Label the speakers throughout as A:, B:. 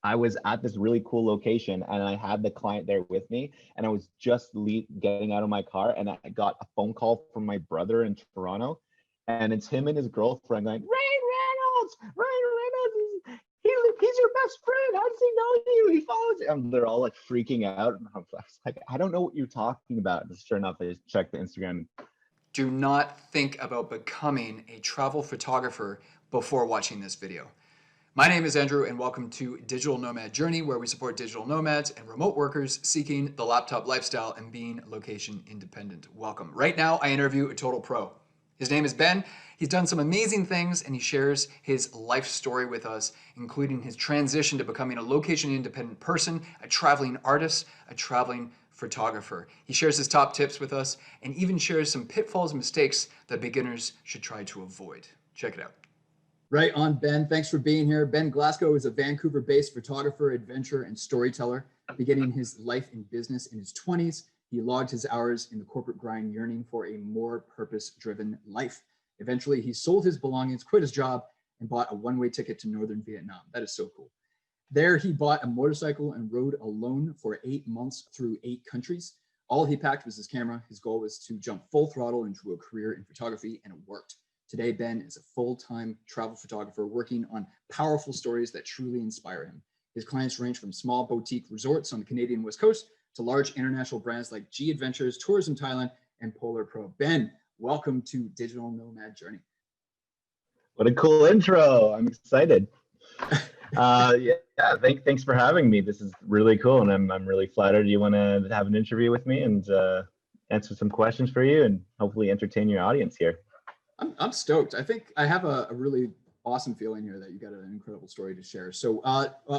A: I was at this really cool location and I had the client there with me, and I was just getting out of my car, and I got a phone call from my brother in Toronto, and it's him and his girlfriend going, Ryan Reynolds, he's your best friend. How does he know you? He follows you. And they're all like freaking out. And I was like, I don't know what you're talking about. And sure enough, I just checked the Instagram.
B: Do not think about becoming a travel photographer before watching this video. My name is Andrew, and welcome to Digital Nomad Journey, where we support digital nomads and remote workers seeking the laptop lifestyle and being location independent. Welcome. Right now, I interview a total pro. His name is Ben. He's done some amazing things, and he shares his life story with us, including his transition to becoming a location independent person, a traveling artist, a traveling photographer. He shares his top tips with us and even shares some pitfalls and mistakes that beginners should try to avoid. Check it out. Right on, Ben. Thanks for being here. Ben Glassco is a Vancouver-based photographer, adventurer, and storyteller. Beginning his life in business in his 20s, he logged his hours in the corporate grind, yearning for a more purpose-driven life. Eventually, he sold his belongings, quit his job, and bought a one-way ticket to northern Vietnam. That is so cool. There, he bought a motorcycle and rode alone for 8 months through 8 countries. All he packed was his camera. His goal was to jump full throttle into a career in photography, and it worked. Today, Ben is a full-time travel photographer working on powerful stories that truly inspire him. His clients range from small boutique resorts on the Canadian West Coast to large international brands like G Adventures, Tourism Thailand, and Polar Pro. Ben, welcome to Digital Nomad Journey.
A: What a cool intro. I'm excited. Thanks for having me. This is really cool, and I'm really flattered you want to have an interview with me and answer some questions for you and hopefully entertain your audience here.
B: I'm stoked. I think I have a really awesome feeling here that you got an incredible story to share. So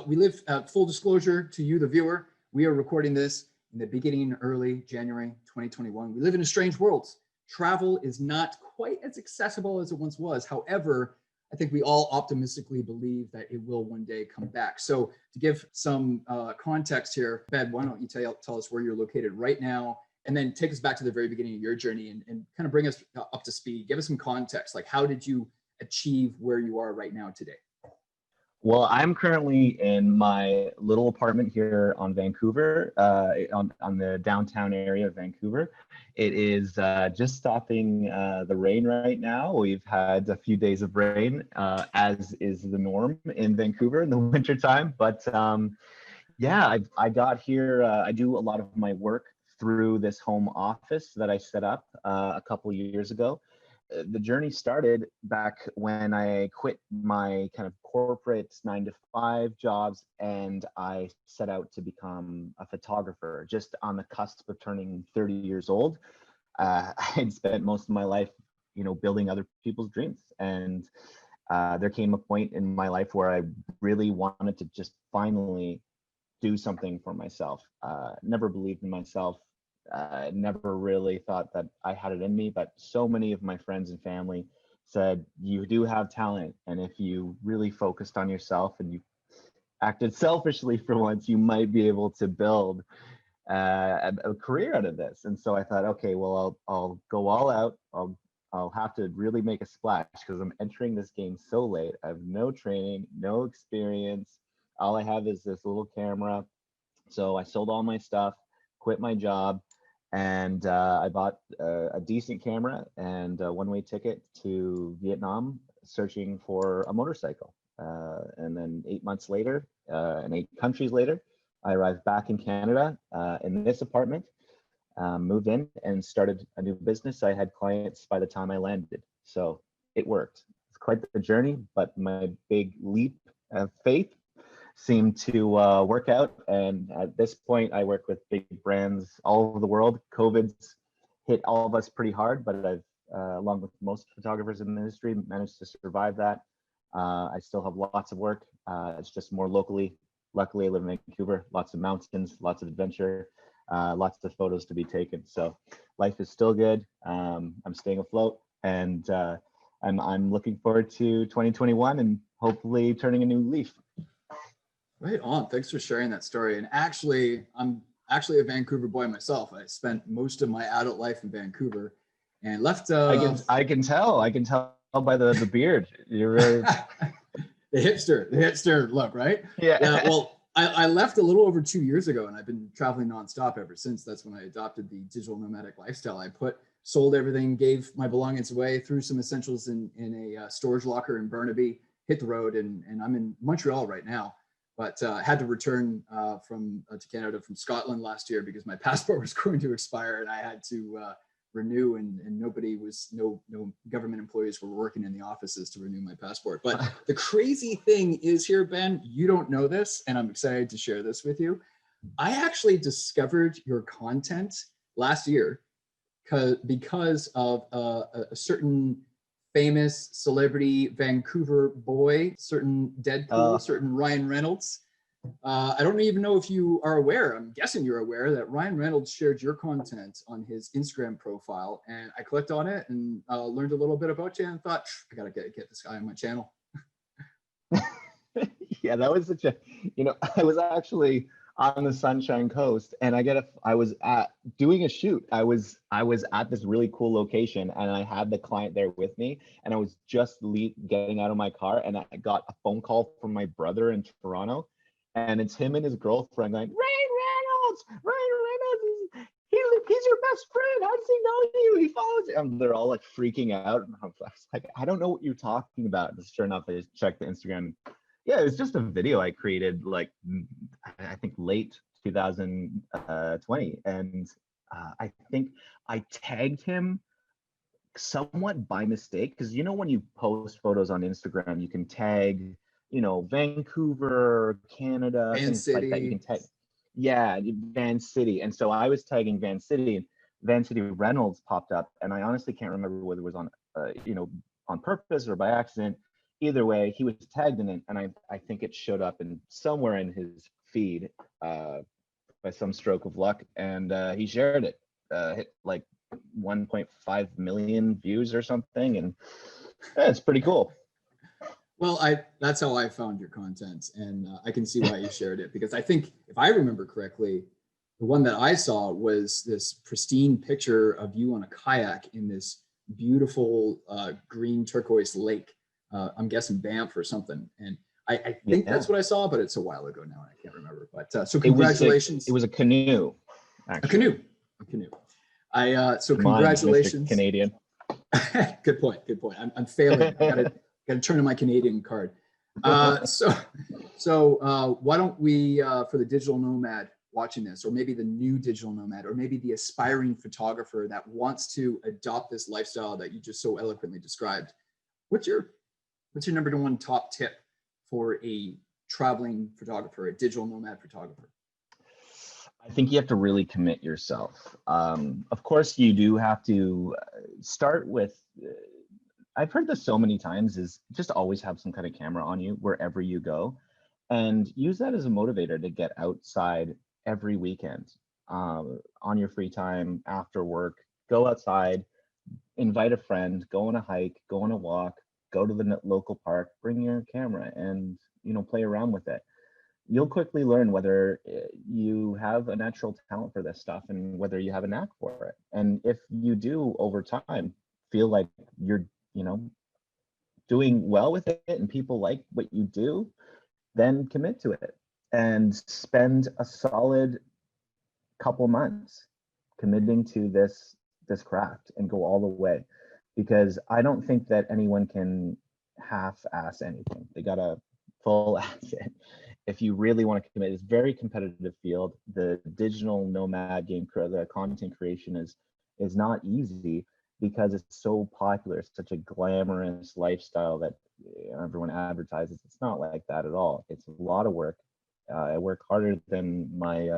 B: we live, full disclosure to you, the viewer, we are recording this in the beginning, early January 2021. We live in a strange world. Travel is not quite as accessible as it once was. However, I think we all optimistically believe that it will one day come back. So to give some context here, Ben, why don't you tell us where you're located right now, and then take us back to the very beginning of your journey and kind of bring us up to speed. Give us some context. Like, how did you achieve where you are right now today?
A: Well, I'm currently in my little apartment here on Vancouver, on the downtown area of Vancouver. It is just stopping the rain right now. We've had a few days of rain, as is the norm in Vancouver in the wintertime. But I got here. I do a lot of my work through this home office that I set up a couple years ago. The journey started back when I quit my kind of corporate 9-to-5 jobs, and I set out to become a photographer just on the cusp of turning 30 years old. I had spent most of my life, building other people's dreams. And there came a point in my life where I really wanted to just finally do something for myself. Never believed in myself. Never really thought that I had it in me, but so many of my friends and family said, you do have talent, and if you really focused on yourself and you acted selfishly for once, you might be able to build a career out of this. And so I thought, okay, well, I'll go all out. I'll have to really make a splash because I'm entering this game so late. I have no training, no experience. All I have is this little camera. So I sold all my stuff, quit my job, and I bought a decent camera and a one-way ticket to Vietnam, searching for a motorcycle. And then 8 months later, and 8 countries later, I arrived back in Canada in this apartment, moved in and started a new business. I had clients by the time I landed. So it worked. It's quite the journey, but my big leap of faith seemed to work out. And at this point, I work with big brands all over the world. COVID's hit all of us pretty hard, but I've, along with most photographers in the industry, managed to survive that. I still have lots of work. It's just more locally. Luckily, I live in Vancouver, lots of mountains, lots of adventure, lots of photos to be taken. So life is still good. I'm staying afloat, and I'm looking forward to 2021 and hopefully turning a new leaf.
B: Right on. Thanks for sharing that story. And actually, I'm actually a Vancouver boy myself. I spent most of my adult life in Vancouver and left.
A: I can tell by the beard. You're really
B: the hipster look, right?
A: Yeah.
B: Well, I left a little over 2 years ago, and I've been traveling nonstop ever since. That's when I adopted the digital nomadic lifestyle. Sold everything, gave my belongings away, threw some essentials in a storage locker in Burnaby, hit the road, and I'm in Montreal right now. But had to return to Canada from Scotland last year because my passport was going to expire, and I had to renew, and no government employees were working in the offices to renew my passport. But the crazy thing is here, Ben, you don't know this, and I'm excited to share this with you. I actually discovered your content last year because of a certain famous celebrity Vancouver boy, certain Deadpool, certain Ryan Reynolds. I don't even know if you are aware. I'm guessing you're aware that Ryan Reynolds shared your content on his Instagram profile, and I clicked on it and learned a little bit about you and thought, I gotta get this guy on my channel.
A: Yeah, that was such a, I was actually on the Sunshine Coast, and I was doing a shoot. I was at this really cool location, and I had the client there with me, and I was just getting out of my car, and I got a phone call from my brother in Toronto, and it's him and his girlfriend going, Ryan Reynolds, he's your best friend. How does he know you? He follows you. And they're all like freaking out. And I was like, I don't know what you're talking about. And sure enough, I just checked the Instagram. Yeah, it was just a video I created like, I think late 2020. And I think I tagged him somewhat by mistake, because when you post photos on Instagram, you can tag, Vancouver, Canada,
B: Van
A: things
B: City.
A: like that. You can tag, yeah, Van City. And so I was tagging Van City, and Van City Reynolds popped up, and I honestly can't remember whether it was on, on purpose or by accident. Either way, he was tagged in it, and I think it showed up in somewhere in his feed by some stroke of luck, and he shared it. Hit like 1.5 million views or something, and it's pretty cool.
B: Well, that's how I found your content, and I can see why you shared it, because I think, if I remember correctly, the one that I saw was this pristine picture of you on a kayak in this beautiful green turquoise lake. I'm guessing Banff or something, and I think that's what I saw, but it's a while ago now, and I can't remember. But so congratulations.
A: It was a canoe. Actually.
B: A canoe. So congratulations,
A: Mr. Canadian.
B: Good point. I'm failing. I gotta turn in my Canadian card. So why don't we, for the digital nomad watching this, or maybe the new digital nomad, or maybe the aspiring photographer that wants to adopt this lifestyle that you just so eloquently described, what's your number one top tip for a traveling photographer, a digital nomad photographer?
A: I think you have to really commit yourself. Of course, you do have to start with, I've heard this so many times, is just always have some kind of camera on you wherever you go, and use that as a motivator to get outside every weekend, on your free time, after work. Go outside, invite a friend, go on a hike, go on a walk, go to the local park, bring your camera, and play around with it. You'll quickly learn whether you have a natural talent for this stuff and whether you have a knack for it. And if you do, over time, feel like you're doing well with it and people like what you do, then commit to it and spend a solid couple months committing to this craft and go all the way, because I don't think that anyone can half-ass anything. They gotta full-ass it. If you really want to commit, it's a very competitive field. The digital nomad game, the content creation is not easy, because it's so popular. It's such a glamorous lifestyle that everyone advertises. It's not like that at all. It's a lot of work. I work harder than my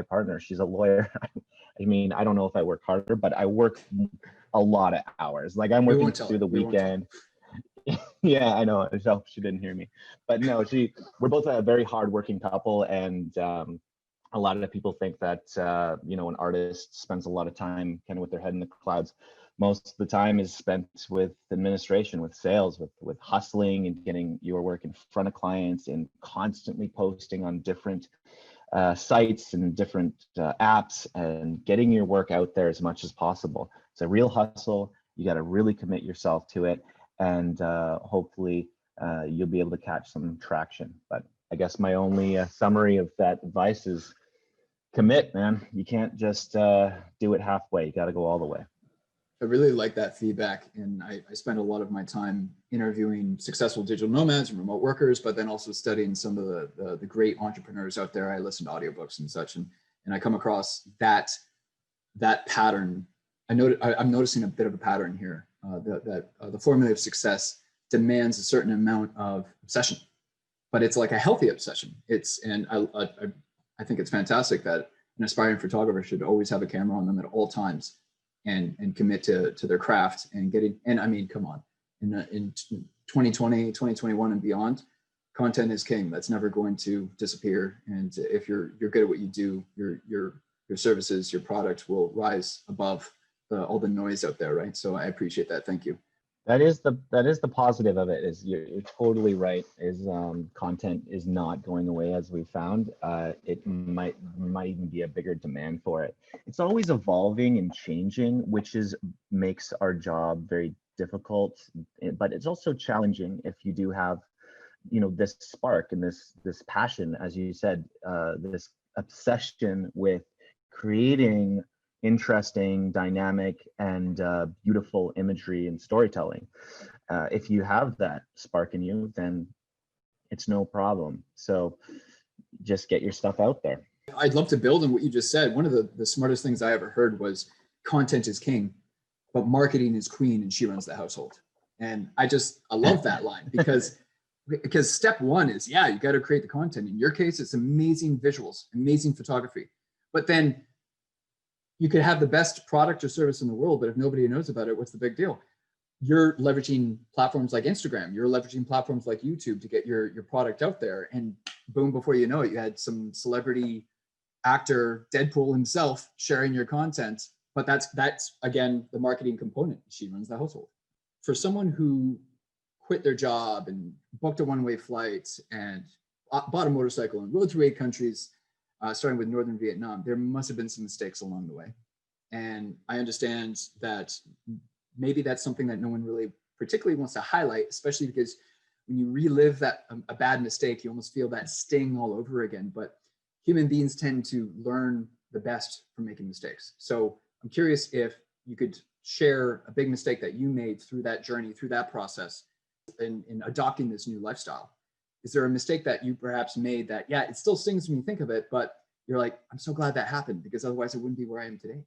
A: partner. She's a lawyer. I mean, I don't know if I work harder, but I work a lot of hours. Like, I'm working through the weekend. Yeah, I know. I hope she didn't hear me. But no, we're both a very hardworking couple, and a lot of people think that an artist spends a lot of time kind of with their head in the clouds. Most of the time is spent with administration, with sales, with hustling and getting your work in front of clients, and constantly posting on different sites and different apps, and getting your work out there as much as possible. It's a real hustle. You got to really commit yourself to it, and hopefully you'll be able to catch some traction. But I guess my only summary of that advice is commit, man. You can't just do it halfway. You got to go all the way.
B: I really like that feedback. And I spend a lot of my time interviewing successful digital nomads and remote workers, but then also studying some of the great entrepreneurs out there. I listen to audiobooks and such, and I come across that pattern. I'm noticing a bit of a pattern here, that the formula of success demands a certain amount of obsession, but it's like a healthy obsession. I think it's fantastic that an aspiring photographer should always have a camera on them at all times and commit to their craft and getting, and I mean, come on, in 2020, 2021 and beyond, content is king. That's never going to disappear. And if you're good at what you do, your services, your product will rise above all the noise out there, right? So I appreciate that. Thank you.
A: That is the positive of it. Is you're totally right. Is content is not going away, as we found. It might even be a bigger demand for it. It's always evolving and changing, which makes our job very difficult. But it's also challenging if you do have, this spark and this passion, as you said, this obsession with creating interesting, dynamic, and beautiful imagery and storytelling. If you have that spark in you, then it's no problem. So just get your stuff out there.
B: I'd love to build on what you just said. One of the smartest things I ever heard was content is king, but marketing is queen and she runs the household. And I love that line because step one is, you got to create the content. In your case, it's amazing visuals, amazing photography. But then you could have the best product or service in the world, but if nobody knows about it, what's the big deal? You're leveraging platforms like Instagram. You're leveraging platforms like YouTube to get your product out there. And boom, before you know it, you had some celebrity actor, Deadpool himself, sharing your content. But that's again, the marketing component. She runs the household. For someone who quit their job and booked a one-way flight and bought a motorcycle and rode through 8 countries, starting with Northern Vietnam, there must have been some mistakes along the way. And I understand that maybe that's something that no one really particularly wants to highlight, especially because when you relive a bad mistake, you almost feel that sting all over again. But human beings tend to learn the best from making mistakes. So I'm curious if you could share a big mistake that you made through that journey, through that process in adopting this new lifestyle. Is there a mistake that you perhaps made that, it still stings when you think of it, but you're like, I'm so glad that happened because otherwise I wouldn't be where I am today?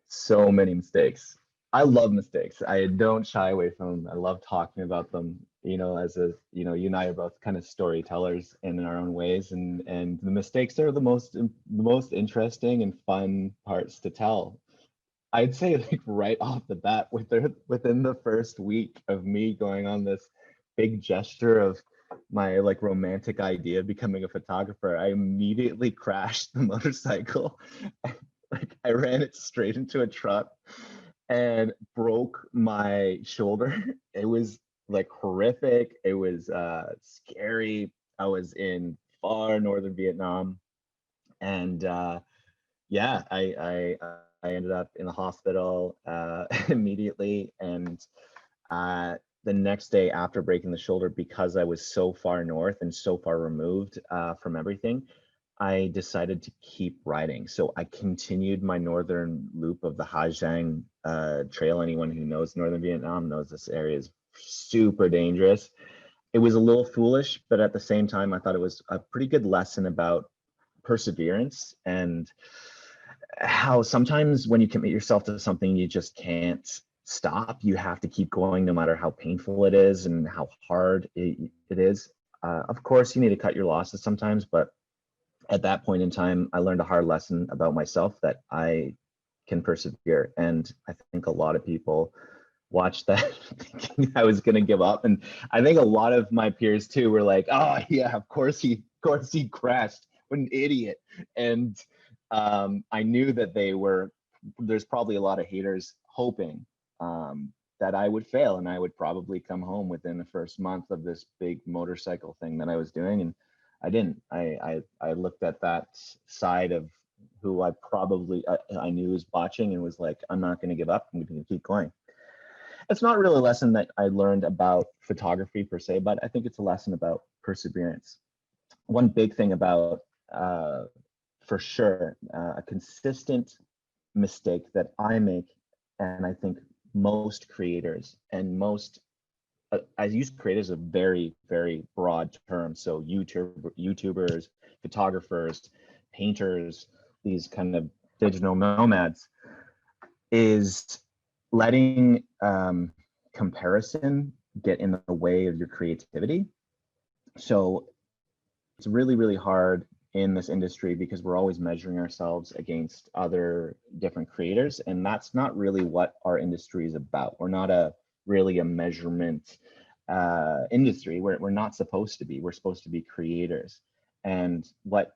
A: So many mistakes. I love mistakes. I don't shy away from them. I love talking about them. You and I are both kind of storytellers in our own ways, and the mistakes are the most interesting and fun parts to tell. I'd say like right off the bat, within the first week of me going on this big gesture of my like romantic idea of becoming a photographer, I immediately crashed the motorcycle. Like I ran it straight into a truck and broke my shoulder. It was like horrific. It was scary. I was in far northern Vietnam, and I ended up in the hospital immediately, and the next day after breaking the shoulder, because I was so far north and so far removed from everything, I decided to keep riding. So I continued my northern loop of the Ha Giang Trail. Anyone who knows northern Vietnam knows this area is super dangerous. It was a little foolish, but at the same time, I thought it was a pretty good lesson about perseverance and how sometimes when you commit yourself to something, you just can't stop. You have to keep going no matter how painful it is and how hard it is. Of course, you need to cut your losses sometimes, but at that point in time, I learned a hard lesson about myself that I can persevere. And I think a lot of people watched that thinking I was going to give up. And I think a lot of my peers too were like, oh yeah, of course he crashed. What an idiot. And I knew that there's probably a lot of haters hoping that I would fail and I would probably come home within the first month of this big motorcycle thing that I was doing. And I didn't. I looked at that side of who I knew was watching and was like, I'm not going to give up. I'm going to keep going. it's not really a lesson that I learned about photography per se, but I think it's a lesson about perseverance. One big thing about, for sure, a consistent mistake that I make, and I think most creators and most, I use creators a very, very broad term. So YouTubers, photographers, painters, these kind of digital nomads, is letting comparison get in the way of your creativity. So it's really, really hard in this industry because we're always measuring ourselves against other different creators, and that's not really what our industry is about. We're not really a measurement industry. We're not supposed to be. We're supposed to be creators. And what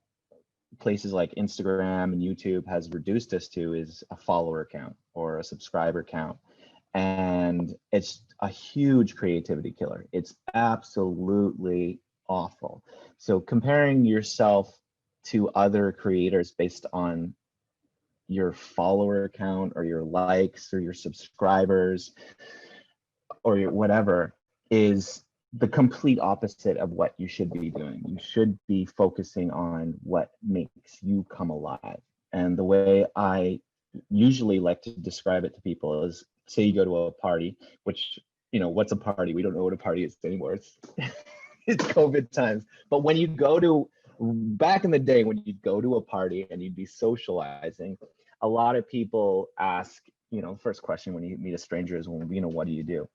A: places like Instagram and YouTube has reduced us to is a follower count or a subscriber count. And it's a huge creativity killer. It's absolutely awful. So comparing yourself to other creators based on your follower count or your likes or your subscribers or your whatever is the complete opposite of what you should be doing. You should be focusing on what makes you come alive. And the way I usually like to describe it to people is, say you go to a party, which, what's a party? We don't know what a party is anymore. It's it's COVID times. But when you go to, back in the day, when you'd go to a party and you'd be socializing, a lot of people ask, first question when you meet a stranger is, well, what do you do?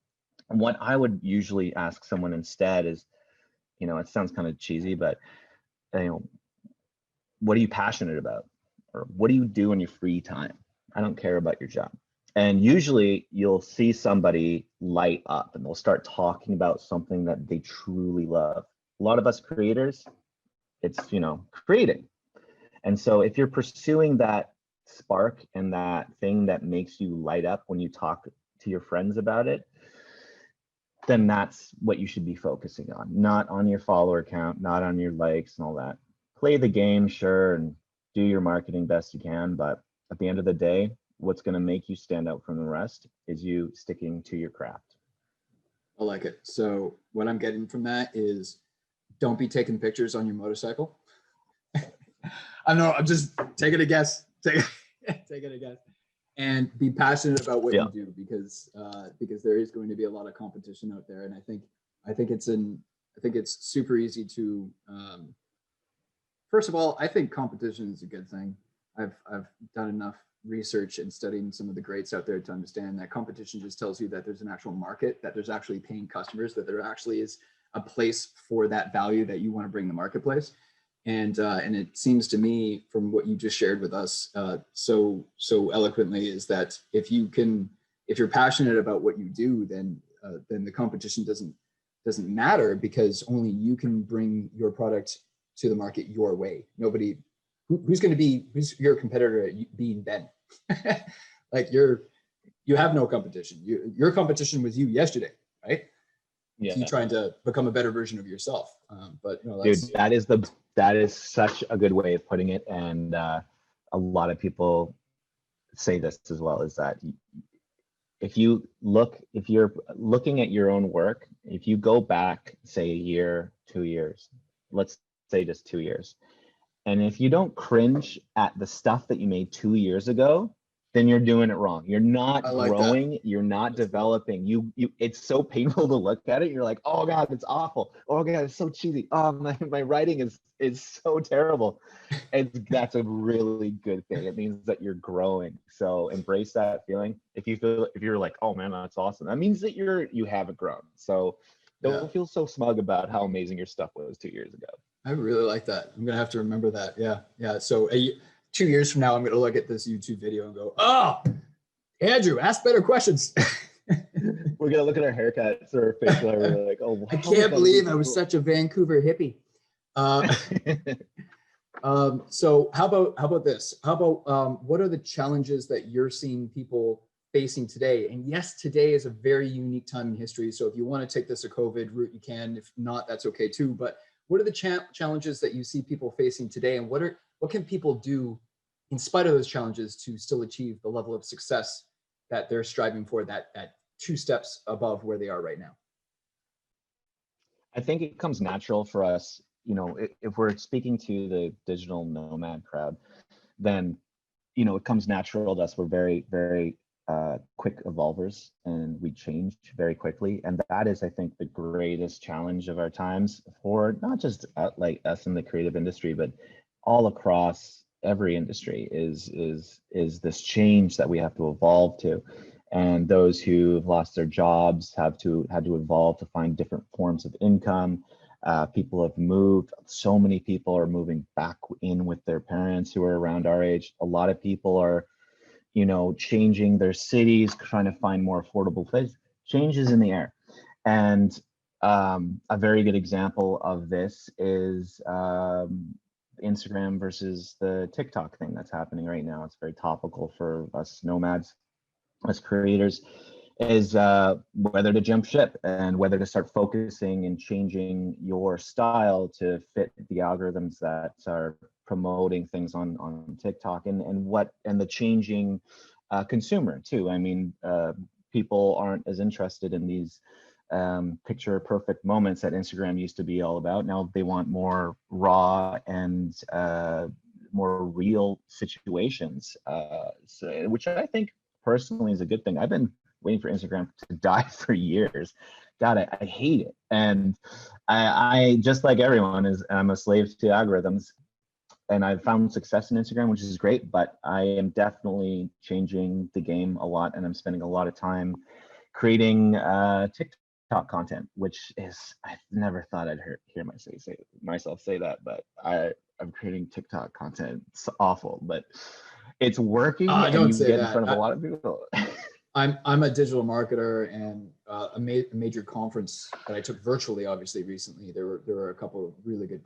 A: And what I would usually ask someone instead is, it sounds kind of cheesy, but, what are you passionate about? Or what do you do in your free time? I don't care about your job. And usually you'll see somebody light up and they'll start talking about something that they truly love. A lot of us creators, it's, creating. And so if you're pursuing that spark and that thing that makes you light up when you talk to your friends about it, then that's what you should be focusing on, not on your follower count, not on your likes and all that. Play the game, sure, and do your marketing best you can, but at the end of the day, what's going to make you stand out from the rest is you sticking to your craft.
B: I like it. So what I'm getting from that is, don't be taking pictures on your motorcycle. I know, I'm just taking a guess. Taking a guess. And be passionate about what you do, because there is going to be a lot of competition out there. And I think it's super easy to, first of all, I think competition is a good thing. I've done enough research and studying some of the greats out there to understand that competition just tells you that there's an actual market, that there's actually paying customers, that there actually is a place for that value that you want to bring to the marketplace. And it seems to me, from what you just shared with us so eloquently, is that if you're passionate about what you do, then the competition doesn't matter, because only you can bring your product to the market your way. Nobody, who's your competitor at being Ben? Like you have no competition. Your competition was you yesterday, right? Yeah. You trying to become a better version of yourself. But
A: dude, that is such a good way of putting it. And a lot of people say this as well, is that if you're looking at your own work, if you go back, say a year, 2 years, let's say just 2 years, and if you don't cringe at the stuff that you made 2 years ago, then you're doing it wrong. You're not growing. You're not developing. It's so painful to look at it. You're like, oh God, it's awful. Oh God, it's so cheesy. Oh, my writing is so terrible. That's a really good thing. It means that you're growing. So embrace that feeling. If you're like, oh man, that's awesome, that means that you haven't grown. So don't feel so smug about how amazing your stuff was 2 years ago.
B: I really like that. I'm gonna have to remember that. Yeah. So 2 years from now, I'm going to look at this YouTube video and go, oh, Andrew, ask better questions.
A: We're going to look at our haircuts or our facial hair. We're like, oh,
B: I can't believe I was such a Vancouver hippie. So how about this? How about what are the challenges that you're seeing people facing today? And yes, today is a very unique time in history. So if you want to take this a COVID route, you can. If not, that's okay too. But what are the challenges that you see people facing today? And what can people do in spite of those challenges to still achieve the level of success that they're striving for, that two steps above where they are right now?
A: I think it comes natural for us, if we're speaking to the digital nomad crowd, then, it comes natural to us. We're very, very quick evolvers, and we change very quickly. And that is, I think, the greatest challenge of our times for not just like us in the creative industry, but all across every industry is this change that we have to evolve to. And those who've lost their jobs had to evolve to find different forms of income. People have moved. So many people are moving back in with their parents who are around our age. A lot of people are, changing their cities, trying to find more affordable places. Change is in the air. And a very good example of this is Instagram versus the TikTok thing that's happening right now. It's very topical for us nomads, as creators, is whether to jump ship and whether to start focusing and changing your style to fit the algorithms that are promoting things on TikTok, and the changing consumer too. I mean, people aren't as interested in these picture perfect moments that Instagram used to be all about. Now they want more raw and more real situations, which I think personally is a good thing. I've been waiting for Instagram to die for years. God, I hate it. And I just like everyone I'm a slave to algorithms, and I've found success in Instagram, which is great, but I am definitely changing the game a lot, and I'm spending a lot of time creating TikTok content, which is, I've never thought I'd hear myself say that, but I'm creating TikTok content. It's awful, but it's working, and
B: Don't
A: you
B: say
A: get in
B: that.
A: front of a lot of people.
B: I'm a digital marketer, and a major conference that I took virtually, obviously recently. There were a couple of really good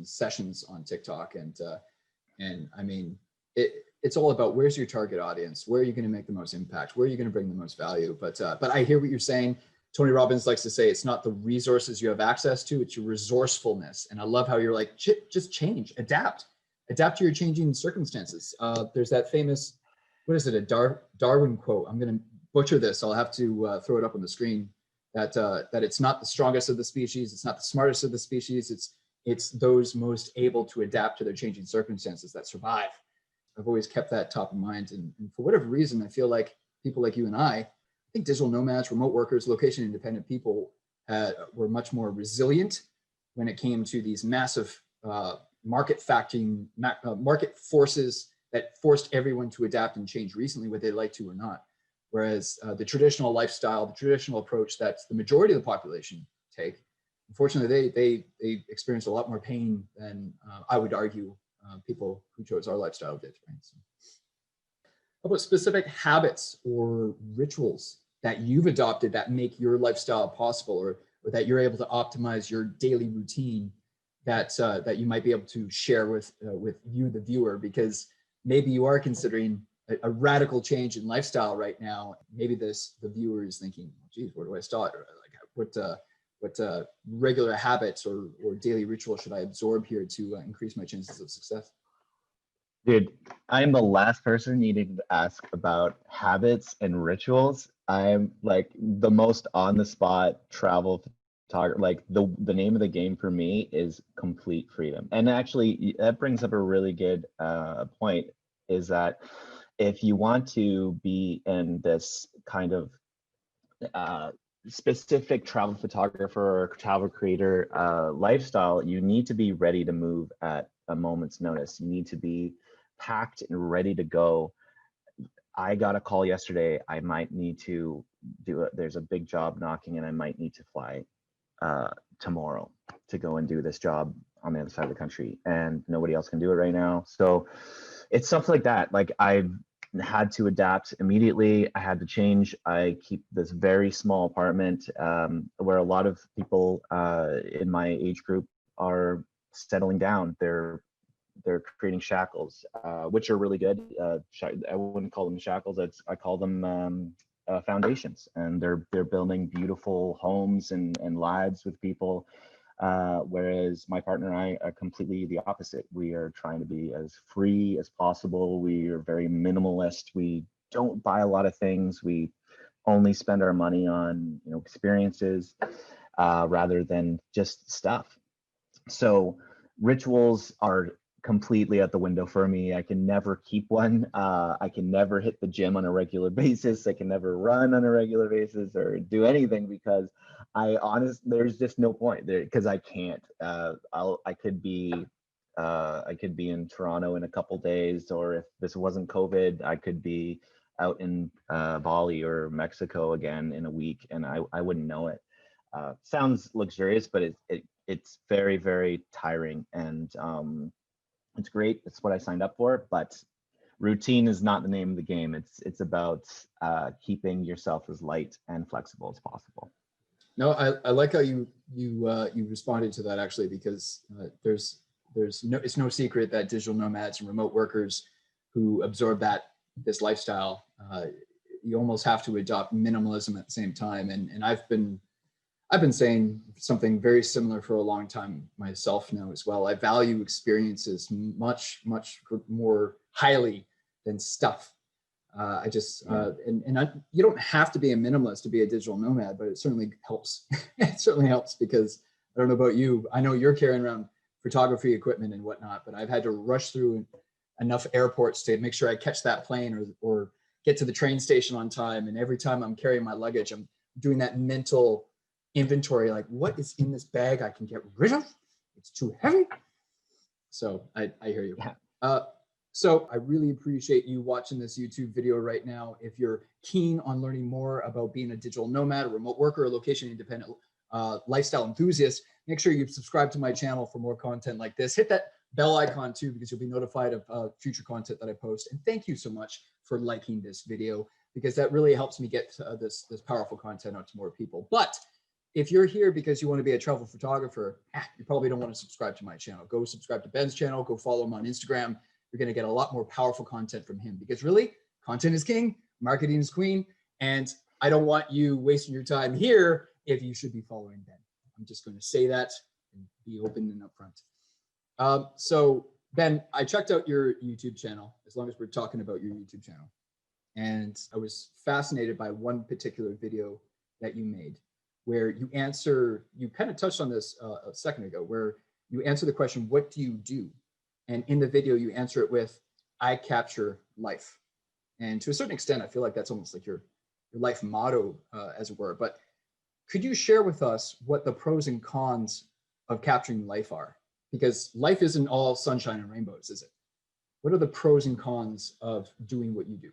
B: sessions on TikTok, and I mean, it's all about where's your target audience, where are you going to make the most impact, where are you going to bring the most value. But I hear what you're saying. Tony Robbins likes to say it's not the resources you have access to, it's your resourcefulness. And I love how you're like, just change, adapt to your changing circumstances. There's that famous, what is it, a Darwin quote? I'm going to butcher this. I'll have to throw it up on the screen. That it's not the strongest of the species, it's not the smartest of the species. It's those most able to adapt to their changing circumstances that survive. I've always kept that top of mind, and for whatever reason, I feel like people like you and I think digital nomads, remote workers, location independent people were much more resilient when it came to these massive market forces that forced everyone to adapt and change recently, whether they like to or not. Whereas the traditional lifestyle, the traditional approach that the majority of the population take, unfortunately, they experience a lot more pain than I would argue people who chose our lifestyle did. Right? So, how about specific habits or rituals that you've adopted that make your lifestyle possible, or that you're able to optimize your daily routine that you might be able to share with you, the viewer, because maybe you are considering a radical change in lifestyle right now. Maybe the viewer is thinking, geez, where do I start? Or like, what regular habits or daily rituals should I absorb here to increase my chances of success?
A: Dude, I'm the last person needing to ask about habits and rituals. I'm like the most on the spot travel photographer. Like the name of the game for me is complete freedom. And actually, that brings up a really good point, is that if you want to be in this kind of specific travel photographer or travel creator lifestyle, you need to be ready to move at a moment's notice. You need to be packed and ready to go. I got a call yesterday. I might need to do it. There's a big job knocking, and I might need to fly tomorrow to go and do this job on the other side of the country, and nobody else can do it right now. So it's stuff like that. Like, I've had to adapt immediately. I had to change. I keep this very small apartment where a lot of people in my age group are settling down. They're creating shackles, which are really good. I wouldn't call them shackles. I call them foundations, and they're building beautiful homes and lives with people. Whereas my partner and I are completely the opposite. We are trying to be as free as possible. We are very minimalist. We don't buy a lot of things. We only spend our money on, experiences rather than just stuff. So rituals are completely out the window for me. I can never keep one. I can never hit the gym on a regular basis. I can never run on a regular basis or do anything because there's just no point there because I can't. I could be in Toronto in a couple days, or if this wasn't COVID, I could be out in Bali or Mexico again in a week, and I wouldn't know it. Sounds luxurious, but it's very, very tiring, and it's great. It's what I signed up for, but routine is not the name of the game. It's about keeping yourself as light and flexible as possible.
B: No, I like how you responded to that actually, because it's no secret that digital nomads and remote workers who absorb this lifestyle, you almost have to adopt minimalism at the same time. And I've been saying something very similar for a long time myself now as well. I value experiences much more highly than stuff. You don't have to be a minimalist to be a digital nomad, but it certainly helps. It certainly helps because I don't know about you. I know you're carrying around photography equipment and whatnot, but I've had to rush through enough airports to make sure I catch that plane or get to the train station on time. And every time I'm carrying my luggage, I'm doing that mental inventory, like what is in this bag I can get rid of? It's too heavy. So I hear you. Yeah. So I really appreciate you watching this YouTube video right now. If you're keen on learning more about being a digital nomad, a remote worker, a location independent lifestyle enthusiast, make sure you subscribe to my channel for more content like this. Hit that bell icon too, because you'll be notified of future content that I post. And thank you so much for liking this video, because that really helps me get this powerful content out to more people. But if you're here because you want to be a travel photographer, you probably don't want to subscribe to my channel. Go subscribe to Ben's channel, go follow him on Instagram. You're going to get a lot more powerful content from him, because really, content is king, marketing is queen, and I don't want you wasting your time here if you should be following Ben. I'm just going to say that and be open and upfront. So Ben, I checked out your YouTube channel, as long as we're talking about your YouTube channel, and I was fascinated by one particular video that you made where you kind of touched on this a second ago, where you answer the question, what do you do? And in the video, you answer it with, I capture life. And to a certain extent, I feel like that's almost like your life motto, as it were. But could you share with us what the pros and cons of capturing life are? Because life isn't all sunshine and rainbows, is it? What are the pros and cons of doing what you do?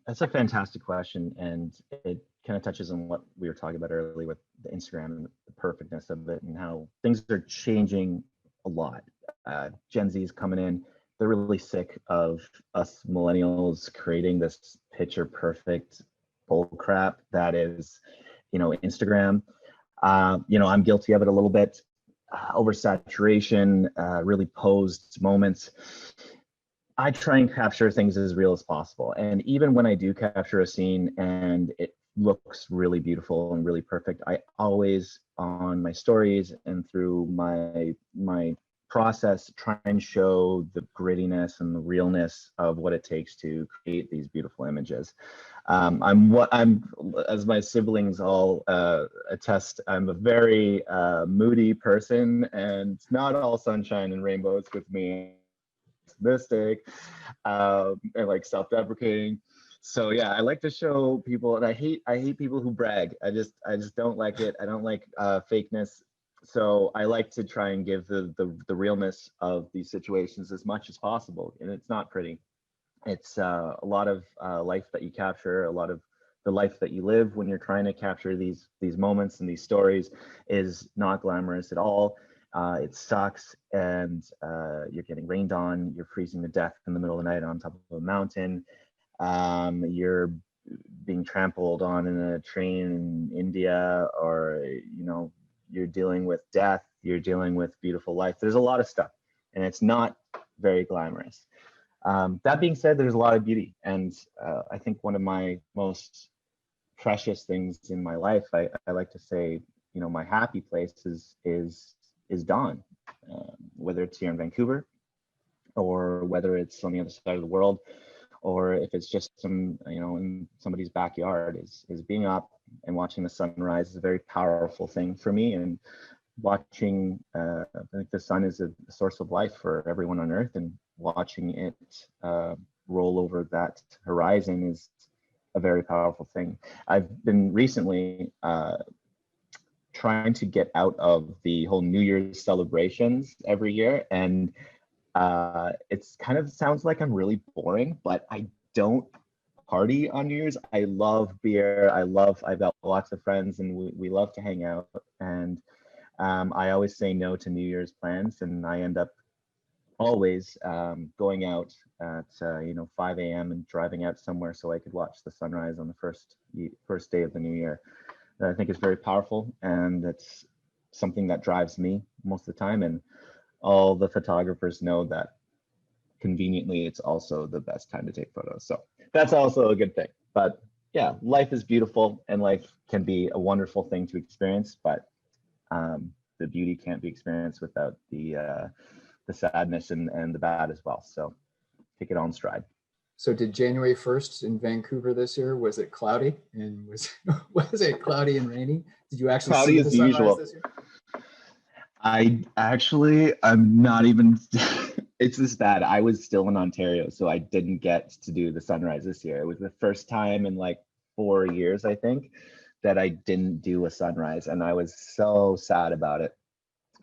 A: That's a fantastic question, and it kind of touches on what we were talking about earlier with the Instagram and the perfectness of it, and how things are changing a lot. Gen Z is coming in; they're really sick of us millennials creating this picture perfect bull crap that is, Instagram. I'm guilty of it a little bit. Oversaturation, really posed moments. I try and capture things as real as possible. And even when I do capture a scene and it looks really beautiful and really perfect, I always, on my stories and through my process, try and show the grittiness and the realness of what it takes to create these beautiful images. As my siblings all attest, I'm a very moody person, and not all sunshine and rainbows with me. Optimistic, and like self-deprecating. So yeah, I like to show people, and I hate people who brag. I just don't like it. I don't like fakeness. So I like to try and give the realness of these situations as much as possible. And it's not pretty. It's a lot of life that you capture, a lot of the life that you live when you're trying to capture these moments and these stories is not glamorous at all. It sucks, and you're getting rained on, you're freezing to death in the middle of the night on top of a mountain, you're being trampled on in a train in India, or you're dealing with death, you're dealing with beautiful life. There's a lot of stuff, and it's not very glamorous. That being said, there's a lot of beauty, and I think one of my most precious things in my life, I like to say, my happy place is dawn, whether it's here in Vancouver or whether it's on the other side of the world, or if it's just some, in somebody's backyard, is being up and watching the sunrise is a very powerful thing for me. And watching, I think the sun is a source of life for everyone on Earth, and watching it roll over that horizon is a very powerful thing. I've been recently trying to get out of the whole New Year's celebrations every year, and it's kind of sounds like I'm really boring, but I don't party on New Year's. I love beer. I've got lots of friends, and we love to hang out. And I always say no to New Year's plans, and I end up always going out at 5 a.m. and driving out somewhere so I could watch the sunrise on the first day of the new year. That I think is very powerful, and it's something that drives me most of the time. And all the photographers know that conveniently it's also the best time to take photos. So that's also a good thing. But yeah, life is beautiful, and life can be a wonderful thing to experience, but the beauty can't be experienced without the sadness and the bad as well. So take it on stride.
B: So did January 1st in Vancouver this year, was it cloudy? And was it cloudy and rainy? Did you actually
A: Cloudy
B: see
A: as
B: the sunrise
A: usual.
B: this year?
A: I'm not even, it's this bad. I was still in Ontario, so I didn't get to do the sunrise this year. It was the first time in like 4 years, I think, that I didn't do a sunrise, and I was so sad about it.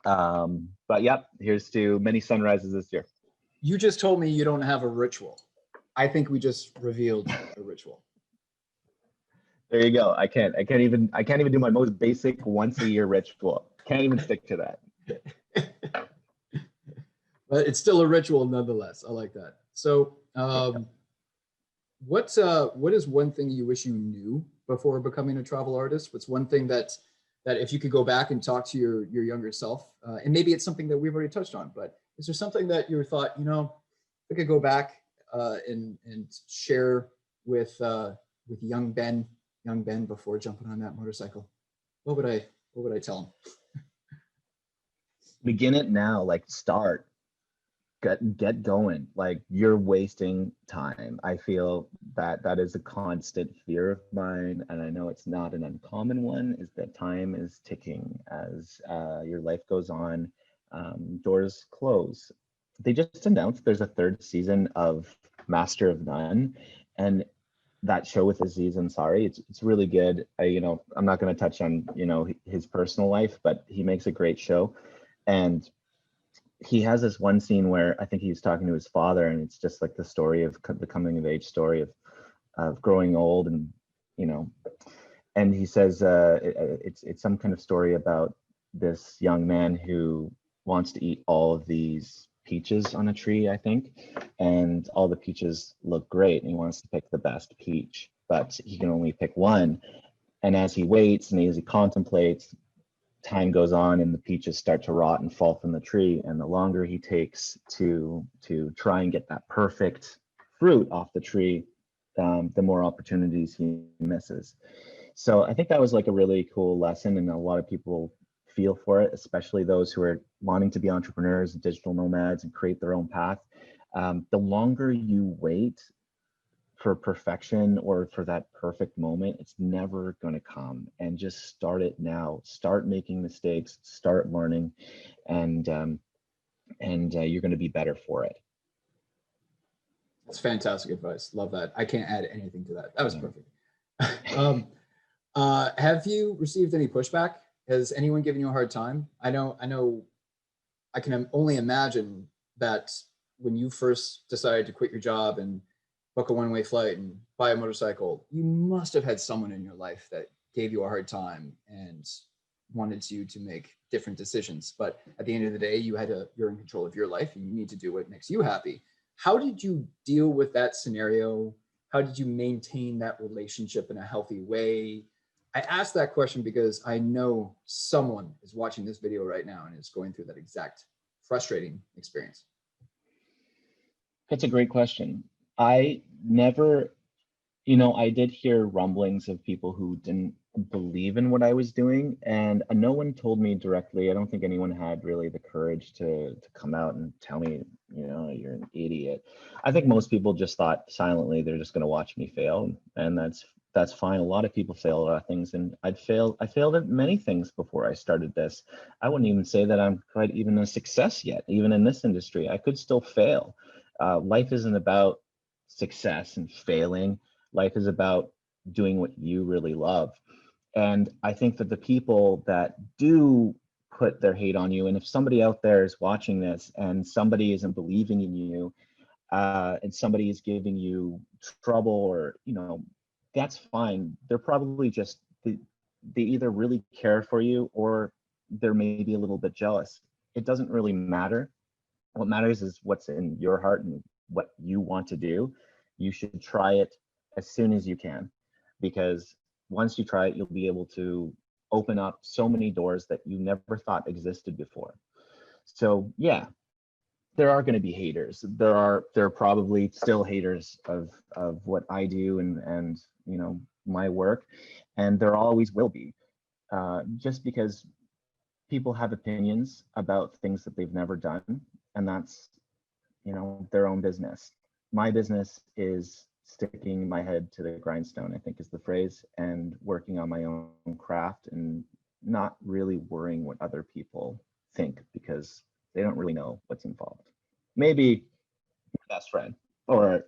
A: But yep, here's to many sunrises this year.
B: You just told me you don't have a ritual. I think we just revealed a ritual.
A: There you go. I can't even do my most basic once a year ritual. Can't even stick to that.
B: But it's still a ritual nonetheless. I like that. So what is one thing you wish you knew before becoming a travel artist? What's one thing that if you could go back and talk to your younger self, and maybe it's something that we've already touched on, but is there something that you thought, I could go back and share with young Ben before jumping on that motorcycle? What would I tell him?
A: Begin it now. Like, start. Get going. Like, you're wasting time. I feel that is a constant fear of mine, and I know it's not an uncommon one, is that time is ticking as your life goes on. Doors close. They just announced there's a third season of Master of None, and that show with Aziz Ansari, it's really good. I'm not going to touch on his personal life, but he makes a great show. And he has this one scene where I think he's talking to his father, and it's just like the story of the coming of age story of growing old, and and he says it's some kind of story about this young man who wants to eat all of these peaches on a tree, I think, and all the peaches look great, and he wants to pick the best peach, but he can only pick one. And as he waits and as he contemplates, time goes on, and the peaches start to rot and fall from the tree, and the longer he takes to try and get that perfect fruit off the tree, the more opportunities he misses. So I think that was like a really cool lesson, and a lot of people feel for it, especially those who are wanting to be entrepreneurs, digital nomads, and create their own path. The longer you wait for perfection or for that perfect moment, it's never going to come. And just start it now. Start making mistakes, start learning, and you're going to be better for it.
B: That's fantastic advice. Love that. I can't add anything to that. That was perfect. Have you received any pushback? Has anyone given you a hard time? I know I can only imagine that when you first decided to quit your job and book a one-way flight and buy a motorcycle, you must have had someone in your life that gave you a hard time and wanted you to make different decisions. But at the end of the day, you're in control of your life, and you need to do what makes you happy. How did you deal with that scenario? How did you maintain that relationship in a healthy way? I asked that question because I know someone is watching this video right now and is going through that exact frustrating experience.
A: That's a great question. I never, I did hear rumblings of people who didn't believe in what I was doing, and no one told me directly. I don't think anyone had really the courage to come out and tell me, you're an idiot. I think most people just thought silently they're just going to watch me fail, and that's fine. A lot of people fail at things, and I failed at many things before I started this. I wouldn't even say that I'm quite even a success yet. Even in this industry, I could still fail. Life isn't about success and failing. Life is about doing what you really love. And I think that the people that do put their hate on you, and if somebody out there is watching this and somebody isn't believing in you, and somebody is giving you trouble, or that's fine. They're probably just they either really care for you, or they're maybe a little bit jealous. It doesn't really matter. What matters is what's in your heart and what you want to do. You should try it as soon as you can, because once you try it, you'll be able to open up so many doors that you never thought existed before. So yeah, there are going to be haters. There are probably still haters of what I do and my work, and there always will be, just because people have opinions about things that they've never done, and that's their own business. My business is sticking my head to the grindstone, I think is the phrase, and working on my own craft and not really worrying what other people think, because they don't really know what's involved. Maybe my best friend, or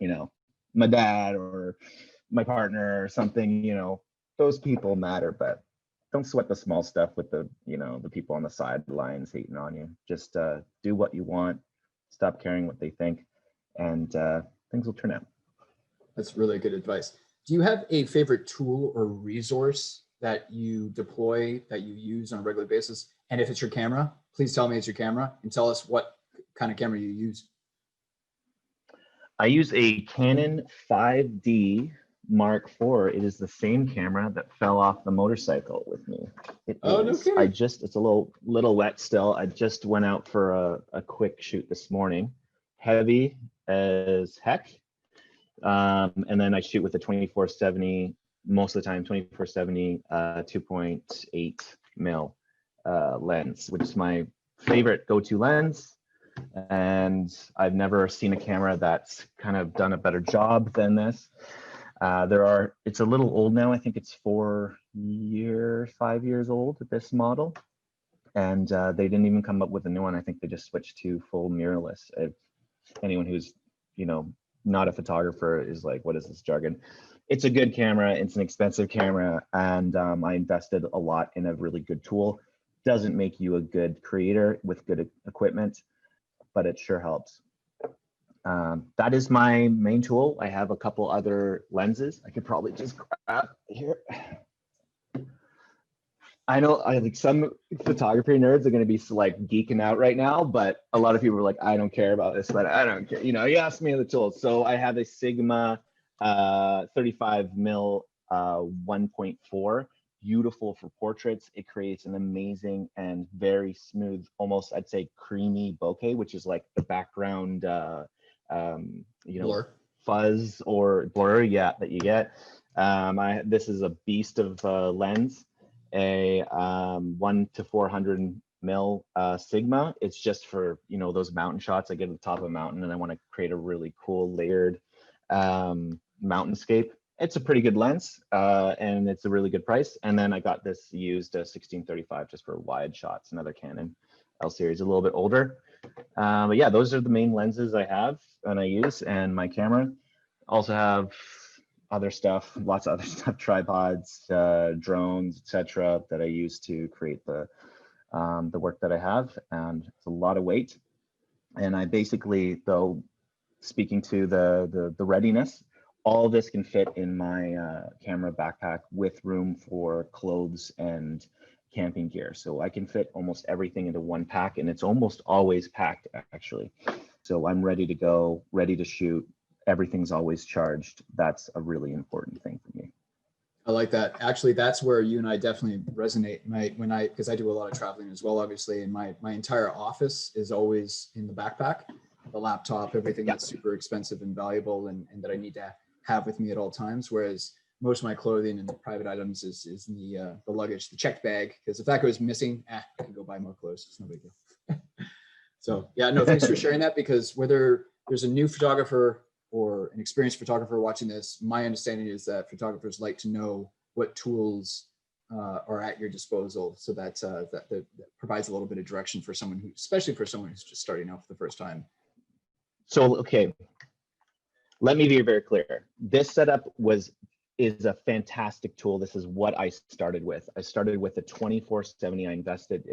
A: my dad, or my partner, or something. Those people matter, but don't sweat the small stuff with the people on the sidelines hating on you. Just do what you want, stop caring what they think, and things will turn out.
B: That's really good advice. Do you have a favorite tool or resource that you deploy, that you use on a regular basis? And if it's your camera, please tell me it's your camera, and tell us what kind of camera you use.
A: I use a Canon 5D Mark IV. It is the same camera that fell off the motorcycle with me.
B: No kidding.
A: It's a little wet still. I just went out for a quick shoot this morning. Heavy as heck. And then I shoot with a 24-70, most of the time 24-70 2.8 mil lens, which is my favorite go-to lens. And I've never seen a camera that's kind of done a better job than this. It's a little old now. I think it's 5 years old, this model. And they didn't even come up with a new one. I think they just switched to full mirrorless. If anyone who's, not a photographer is like, what is this jargon? It's a good camera. It's an expensive camera. And I invested a lot in a really good tool. Doesn't make you a good creator with good equipment, but it sure helps. That is my main tool. I have a couple other lenses. I could probably just grab here. I know like some photography nerds are going to be like geeking out right now, but a lot of people are like, I don't care about this, but I don't care. You asked me the tools. So I have a Sigma 35 mil 1.4, beautiful for portraits. It creates an amazing and very smooth, almost I'd say creamy bokeh, which is like the background,
B: Blur.
A: Fuzz or blur, that you get. This is a beast of lens. A 1 to 400 mil Sigma. It's just for those mountain shots. I get to the top of a mountain and I want to create a really cool layered mountainscape. It's a pretty good lens, and it's a really good price. And then I got this used 1635 just for wide shots, another Canon L series, a little bit older. But yeah, those are the main lenses I have and I use, and my camera. Also have other stuff, lots of other stuff, tripods, drones, etc., that I use to create the work that I have, and it's a lot of weight. And I basically, though, speaking to the readiness, all this can fit in my camera backpack with room for clothes and camping gear. So I can fit almost everything into one pack, and it's almost always packed actually. So I'm ready to go, ready to shoot. Everything's always charged. That's a really important thing for me.
B: I like that. Actually, that's where you and I definitely resonate. Because I do a lot of traveling as well, obviously, and my entire office is always in the backpack, the laptop, everything that's super expensive and valuable and that I need to have with me at all times. Whereas most of my clothing and private items is in the luggage, the checked bag. Because if that goes missing, I can go buy more clothes. It's no big deal. So yeah, no, thanks for sharing that, because whether there's a new photographer or an experienced photographer watching this, my understanding is that photographers like to know what tools are at your disposal, so that, that provides a little bit of direction for someone who, especially for someone who's just starting out for the first time.
A: So, okay, let me be very clear. This setup is a fantastic tool. This is what I started with. I started with a 2470. I invested,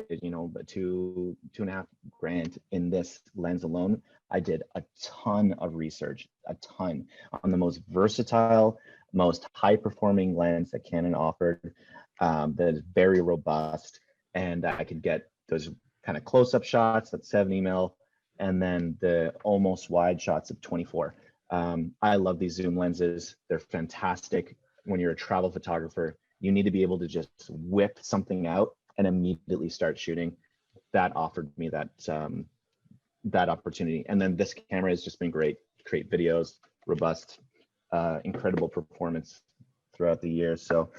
A: two and a half grand in this lens alone. I did a ton of research, a ton, on the most versatile, most high performing lens that Canon offered, that is very robust, and I could get those kind of close up shots at 70 mil, and then the almost wide shots of 24. I love these zoom lenses. They're fantastic. When you're a travel photographer, you need to be able to just whip something out and immediately start shooting. That offered me that opportunity. And then this camera has just been great. Create videos, robust, incredible performance throughout the year. So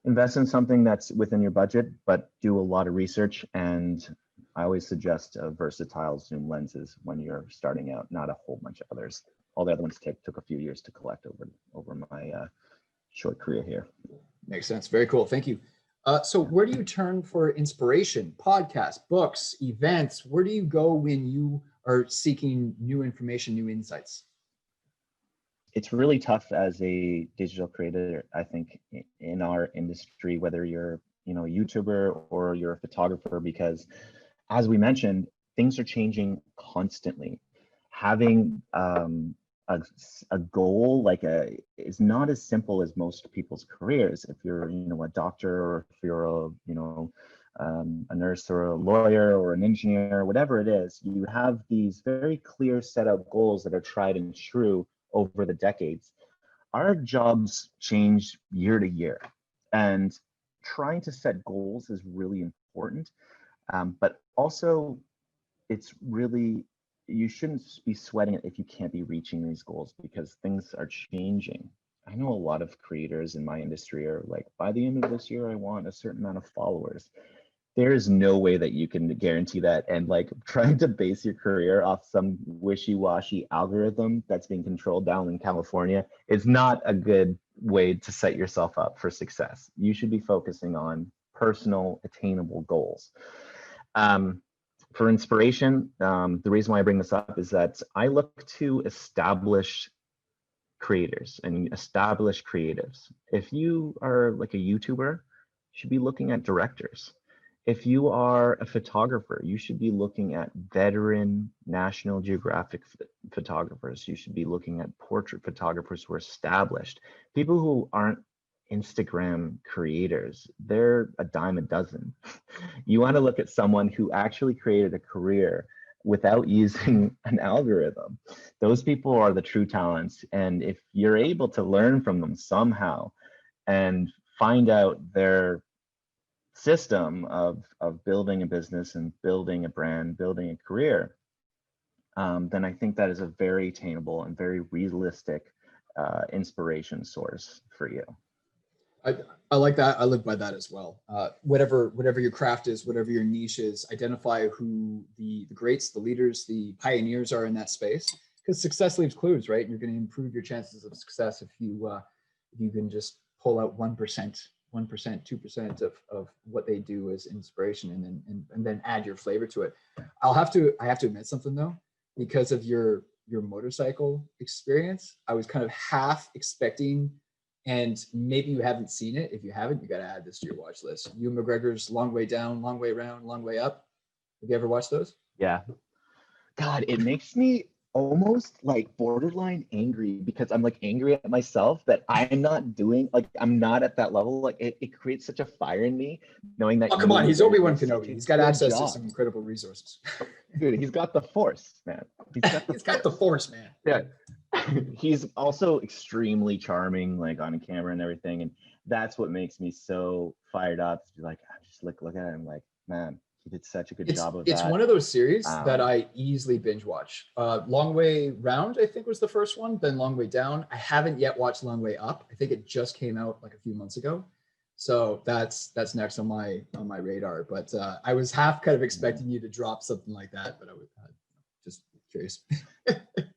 A: invest in something that's within your budget, but do a lot of research. And I always suggest versatile zoom lenses when you're starting out, not a whole bunch of others. All the other ones took a few years to collect over my short career here.
B: Makes sense. Very cool. Thank you. So where do you turn for inspiration? Podcasts, books, events? Where do you go when you are seeking new information, new insights?
A: It's really tough as a digital creator, I think, in our industry, whether you're a YouTuber or you're a photographer, because as we mentioned, things are changing constantly. Having a goal is not as simple as most people's careers. If you're a doctor, or if you're a nurse or a lawyer or an engineer, whatever it is, you have these very clear set of goals that are tried and true over the decades. Our jobs change year to year, and trying to set goals is really important. But also, you shouldn't be sweating it if you can't be reaching these goals, because things are changing. I know a lot of creators in my industry are like, by the end of this year, I want a certain amount of followers. There is no way that you can guarantee that. And trying to base your career off some wishy-washy algorithm that's being controlled down in California is not a good way to set yourself up for success. You should be focusing on personal, attainable goals. For inspiration, the reason why I bring this up is that I look to established creators and established creatives. If you are like a YouTuber, you should be looking at directors. If you are a photographer, you should be looking at veteran National Geographic photographers. You should be looking at portrait photographers who are established. People who aren't Instagram creators, they're a dime a dozen. You want to look at someone who actually created a career without using an algorithm. Those people are the true talents. And if you're able to learn from them somehow and find out their system of building a business and building a brand, building a career, then I think that is a very attainable and very realistic inspiration source for you.
B: I like that. I live by that as well. Whatever your craft is, whatever your niche is, identify who the greats, the leaders, the pioneers are in that space, because success leaves clues, right? And you're going to improve your chances of success if you can just pull out 1%, 2% of what they do as inspiration, and then add your flavor to it. I have to admit something though, because of your motorcycle experience, I was kind of half expecting. And maybe you haven't seen it. If you haven't, you got to add this to your watch list. Ewan McGregor's Long Way Down, Long Way Around, Long Way Up. Have you ever watched those?
A: Yeah. God, it makes me almost borderline angry, because I'm angry at myself that I'm not doing, I'm not at that level. It creates such a fire in me knowing that.
B: Oh, come on. He's Obi-Wan Kenobi. He's got access to some incredible resources.
A: Dude, he's got the force, man.
B: He's got the force, man.
A: Yeah. He's also extremely charming, on camera and everything, and that's what makes me so fired up. To be I'm just look at him, man, He did such a good
B: It's
A: job of
B: it's
A: that.
B: one of those series that
A: Um,
B: I easily binge watch. Long Way Round, I think, was the first one, then Long Way Down. I haven't yet watched Long Way Up. I think it just came out like a few months ago. So that's next on my radar. But I was half kind of expecting you to drop something like that, but I was just curious.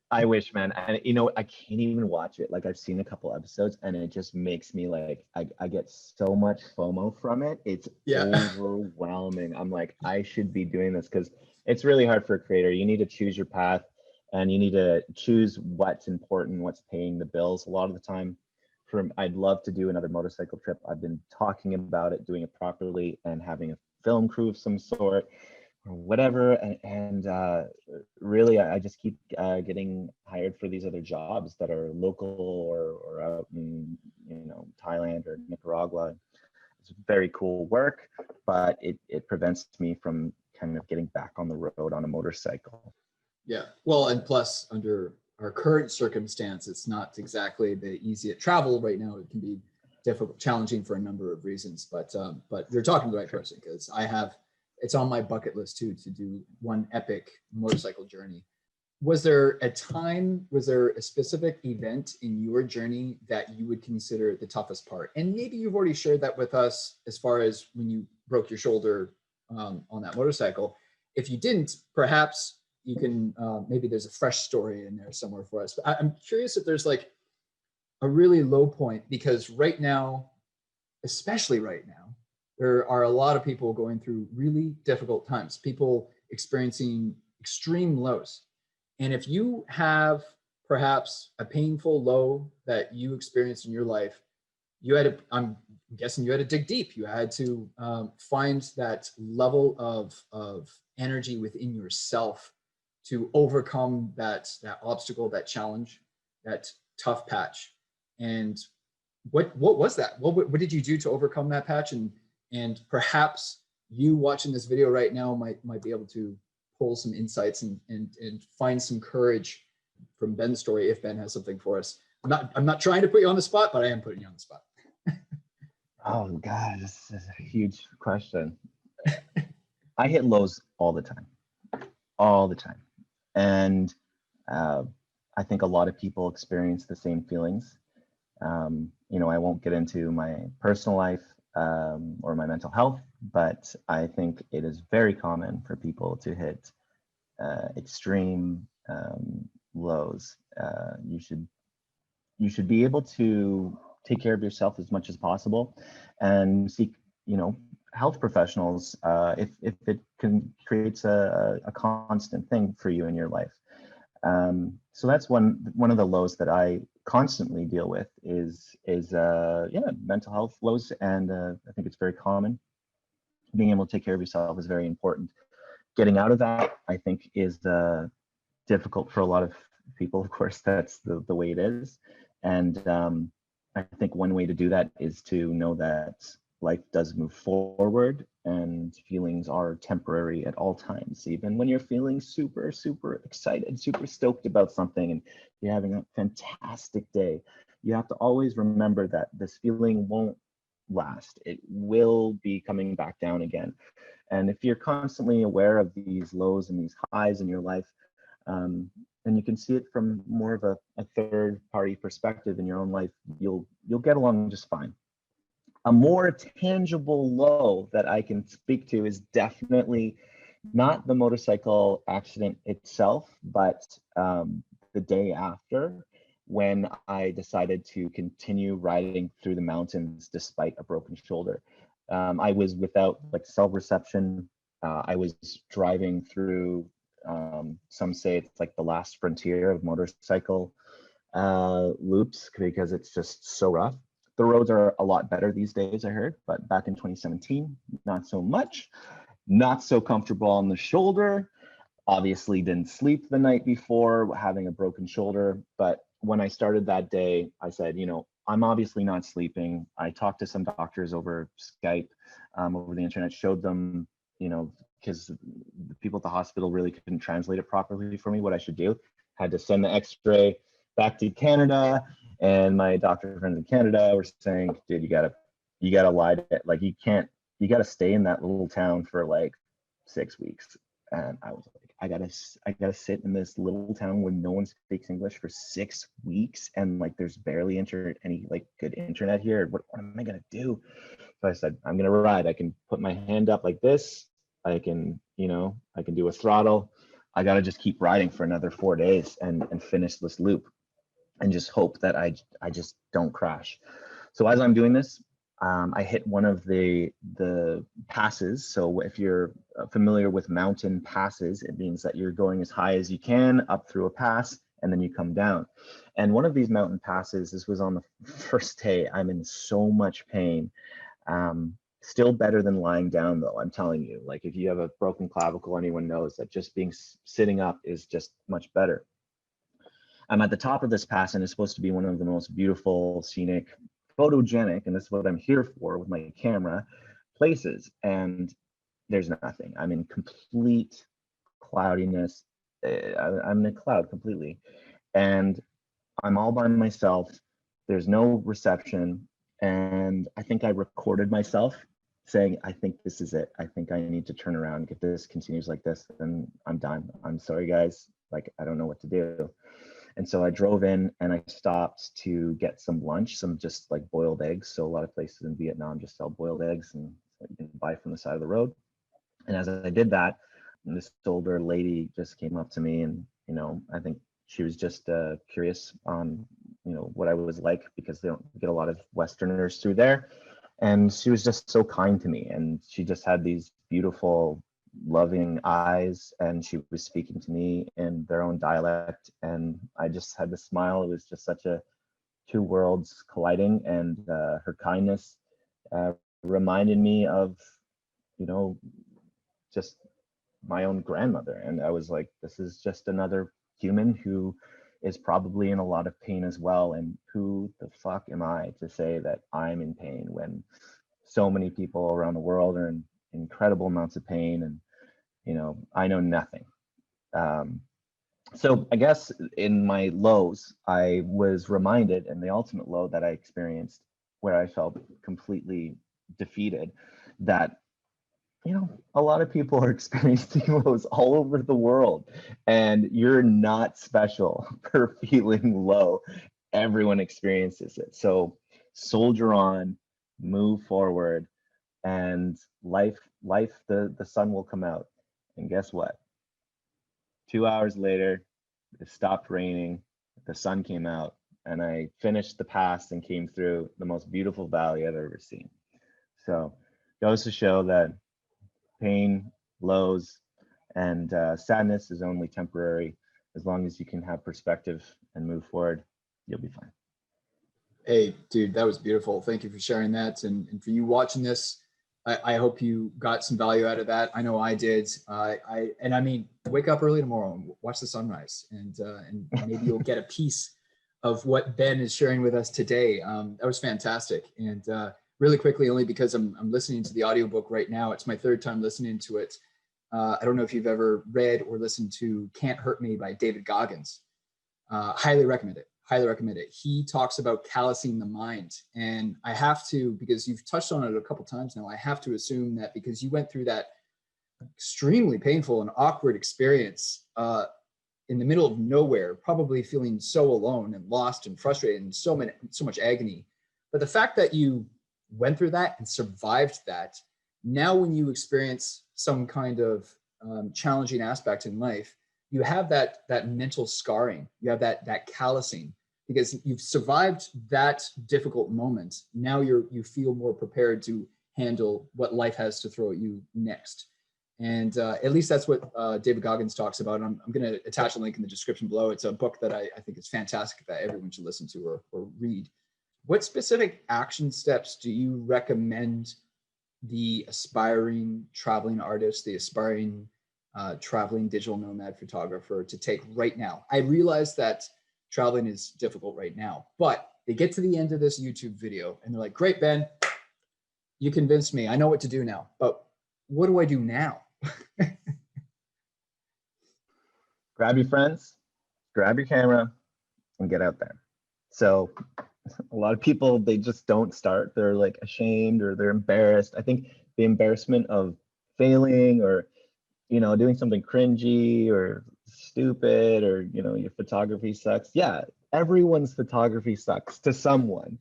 A: I wish, man. And you know, I can't even watch it. Like I've seen a couple episodes and it just makes me like I get so much FOMO from it. It's
B: Yeah.
A: overwhelming. I'm like, I should be doing this because it's really hard for a creator. You need to choose your path and you need to choose what's important, what's paying the bills. A lot of the time, from I'd love to do another motorcycle trip. I've been talking about it, doing it properly, and having a film crew of some sort or whatever. And really, I just keep getting hired for these other jobs that are local or out in, you know, Thailand or Nicaragua. It's very cool work, but it prevents me from kind of getting back on the road on a motorcycle.
B: Yeah. Well, and plus, under our current circumstance, it's not exactly the easiest travel right now. It can be difficult, challenging for a number of reasons. But you're talking to the right person, because it's on my bucket list too, to do one epic motorcycle journey. Was there a time, was there a specific event in your journey that you would consider the toughest part? And maybe you've already shared that with us as far as when you broke your shoulder on that motorcycle. If you didn't, perhaps you can, maybe there's a fresh story in there somewhere for us. But I'm curious if there's like a really low point, because right now, especially right now, there are a lot of people going through really difficult times, people experiencing extreme lows. And if you have perhaps a painful low that you experienced in your life, I'm guessing you had to dig deep. You had to find that level of energy within yourself to overcome that obstacle, that challenge, that tough patch. And what was that? What did you do to overcome that patch? And perhaps you watching this video right now might be able to pull some insights and find some courage from Ben's story, if Ben has something for us. I'm not trying to put you on the spot, but I am putting you on the spot.
A: Oh God, this is a huge question. I hit lows all the time, and uh, I think a lot of people experience the same feelings. You know, I won't get into my personal life or my mental health, but I think it is very common for people to hit extreme lows. You should be able to take care of yourself as much as possible, and seek, you know, health professionals if it can creates a constant thing for you in your life. So that's one of the lows that I constantly deal with is yeah, mental health lows, and I think it's very common. Being able to take care of yourself is very important. Getting out of that, I think, is difficult for a lot of people. Of course, that's the way it is, and I think one way to do that is to know that life does move forward and feelings are temporary at all times. Even when you're feeling super, super excited, super stoked about something, and you're having a fantastic day, you have to always remember that this feeling won't last. It will be coming back down again. And if you're constantly aware of these lows and these highs in your life, and you can see it from more of a third party perspective in your own life, you'll get along just fine. A more tangible low that I can speak to is definitely not the motorcycle accident itself, but the day after, when I decided to continue riding through the mountains despite a broken shoulder. I was without like cell reception. I was driving through, some say it's like the last frontier of motorcycle loops, because it's just so rough. The roads are a lot better these days, I heard, but back in 2017, not so much. Not so comfortable on the shoulder. Obviously didn't sleep the night before, having a broken shoulder. But when I started that day, I said, you know, I'm obviously not sleeping. I talked to some doctors over Skype, over the internet, showed them, you know, because the people at the hospital really couldn't translate it properly for me, what I should do. Had to send the x-ray back to Canada, and my doctor friends in Canada were saying, dude, you gotta lie to it. Like, you gotta stay in that little town for like 6 weeks. And I was like, I gotta sit in this little town where no one speaks English for 6 weeks, and like there's barely any like good internet here. What am I gonna do? So I said, I'm gonna ride. I can put my hand up like this. I can, I can do a throttle. I gotta just keep riding for another 4 days and finish this loop, and just hope that I just don't crash. So as I'm doing this, I hit one of the passes. So if you're familiar with mountain passes, it means that you're going as high as you can up through a pass, and then you come down. And one of these mountain passes, this was on the first day. I'm in so much pain. Still better than lying down, though. I'm telling you, like if you have a broken clavicle, anyone knows that just being sitting up is just much better. I'm at the top of this pass, and it's supposed to be one of the most beautiful, scenic, photogenic, and this is what I'm here for with my camera, places. And there's nothing. I'm in complete cloudiness. I'm in a cloud completely. And I'm all by myself. There's no reception. And I think I recorded myself saying, I think this is it. I think I need to turn around. If this continues like this, then I'm done. I'm sorry, guys. Like, I don't know what to do. And so I drove in and I stopped to get some lunch, some just like boiled eggs. So a lot of places in Vietnam just sell boiled eggs and you can buy from the side of the road. And as I did that, this older lady just came up to me, and, I think she was just curious on, what I was like, because they don't get a lot of Westerners through there. And she was just so kind to me. And she just had these beautiful, loving eyes, and she was speaking to me in their own dialect, and I just had to smile. It was just such a two worlds colliding, and her kindness reminded me of just my own grandmother. And I was like, this is just another human who is probably in a lot of pain as well, and who the fuck am I to say that I'm in pain when so many people around the world are in incredible amounts of pain, and I know nothing. So I guess in my lows, I was reminded, in the ultimate low that I experienced, where I felt completely defeated, that a lot of people are experiencing lows all over the world, and you're not special for feeling low. Everyone experiences it. So soldier on, move forward, and the sun will come out. And guess what? 2 hours later, it stopped raining, the sun came out, and I finished the pass and came through the most beautiful valley I've ever seen. So goes to show that pain, lows, and sadness is only temporary. As long as you can have perspective and move forward, you'll be fine.
B: Hey, dude, that was beautiful. Thank you for sharing that. And for you watching this, I hope you got some value out of that. I know I did. I mean, wake up early tomorrow and watch the sunrise, and maybe you'll get a piece of what Ben is sharing with us today. That was fantastic. And really quickly, only because I'm listening to the audiobook right now. It's my third time listening to it. I don't know if you've ever read or listened to Can't Hurt Me by David Goggins. Highly recommend it. Highly recommend it. He talks about callousing the mind. And I have to, because you've touched on it a couple times now, I have to assume that because you went through that extremely painful and awkward experience in the middle of nowhere, probably feeling so alone and lost and frustrated and so much agony. But the fact that you went through that and survived that, now when you experience some kind of challenging aspect in life, you have that mental scarring, you have that callousing, because you've survived that difficult moment. Now you feel more prepared to handle what life has to throw at you next. And at least that's what David Goggins talks about. I'm going to attach a link in the description below. It's a book that I think is fantastic, that everyone should listen to or read. What specific action steps do you recommend the aspiring traveling artist, the aspiring traveling digital nomad photographer to take right now? I realize that traveling is difficult right now, but they get to the end of this YouTube video and they're like, great, Ben, you convinced me. I know what to do now, but what do I do now?
A: Grab your friends, grab your camera, and get out there. So a lot of people, they just don't start. They're like ashamed or they're embarrassed. I think the embarrassment of failing or doing something cringy or stupid, or, your photography sucks. Yeah, everyone's photography sucks to someone.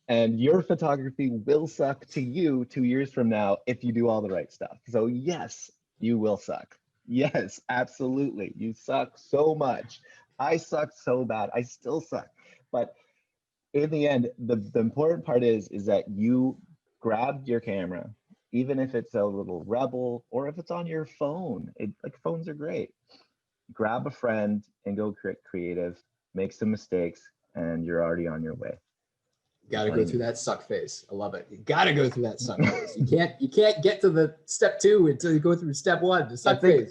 A: And your photography will suck to you 2 years from now if you do all the right stuff. So yes, you will suck. Yes, absolutely. You suck so much. I suck so bad. I still suck. But in the end, the important part is that you grab your camera, even if it's a little Rebel or if it's on your phone. Like, phones are great. Grab a friend and go creative, make some mistakes, and you're already on your way.
B: Got to go through that suck phase. I love it. You got to go through that suck phase. You can't get to the step 2 until you go through step 1, the suck phase.